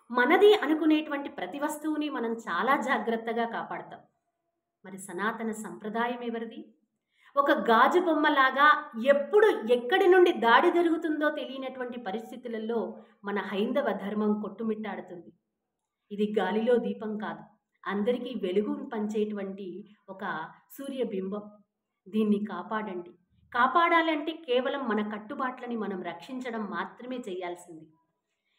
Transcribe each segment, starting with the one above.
మనది అనుకునేటువంటి ప్రతి వస్తువుని మనం చాలా జాగ్రత్తగా కాపాడతాం. మరి సనాతన సంప్రదాయం ఎవరిది? ఒక గాజు బొమ్మలాగా ఎప్పుడు ఎక్కడి నుండి దాడి జరుగుతుందో తెలియనటువంటి పరిస్థితులలో మన హైందవ ధర్మం కొట్టుమిట్టాడుతుంది. ఇది గాలిలో దీపం కాదు, అందరికీ వెలుగును పంచేటువంటి ఒక సూర్యబింబం. దీన్ని కాపాడండి. కాపాడాలంటే కేవలం మన కట్టుబాట్లని మనం రక్షించడం మాత్రమే చేయాల్సింది.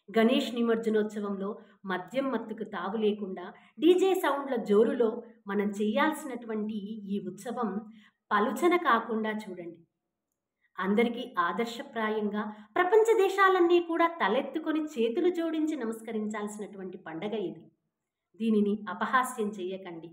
గణేష్ నిమజ్జనోత్సవంలో మద్యం మత్తుకు తావు లేకుండా డీజే సౌండ్ల జోరులో మనం చేయాల్సినటువంటి ఈ ఉత్సవం పలుచన కాకుండా చూడండి. అందరికీ ఆదర్శప్రాయంగా ప్రపంచ దేశాలన్నీ కూడా తలెత్తుకొని చేతులు జోడించి నమస్కరించాల్సినటువంటి పండగ ఇది. దీనిని అపహాస్యం చేయకండి.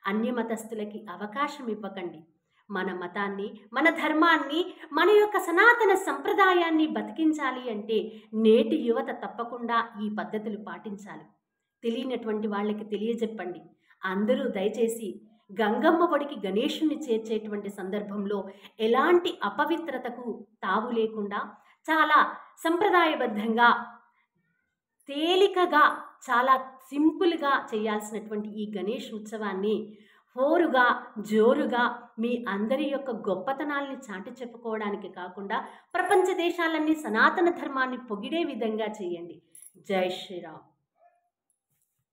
అన్యమతస్థులకి అవకాశం ఇవ్వకండి. మన మతాన్ని, మన ధర్మాన్ని, మన యొక్క సనాతన సంప్రదాయాన్ని బతికించాలి అంటే నేటి యువత తప్పకుండా ఈ పద్ధతులు పాటించాలి. తెలియనటువంటి వాళ్ళకి తెలియజెప్పండి. అందరూ దయచేసి గంగమ్మ ఒడికి గణేశుణ్ణి చేర్చేటువంటి సందర్భంలో ఎలాంటి అపవిత్రతకు తావు లేకుండా చాలా సంప్రదాయబద్ధంగా, తేలికగా, చాలా సింపుల్గా చేయాల్సినటువంటి ఈ గణేష్ ఉత్సవాన్ని హోరుగా, జోరుగా మీ అందరి యొక్క గొప్పతనాల్ని చాటి చెప్పుకోవడానికి కాకుండా ప్రపంచ దేశాలన్నీ సనాతన ధర్మాన్ని పొగిడే విధంగా చేయండి. జై శ్రీరామ్.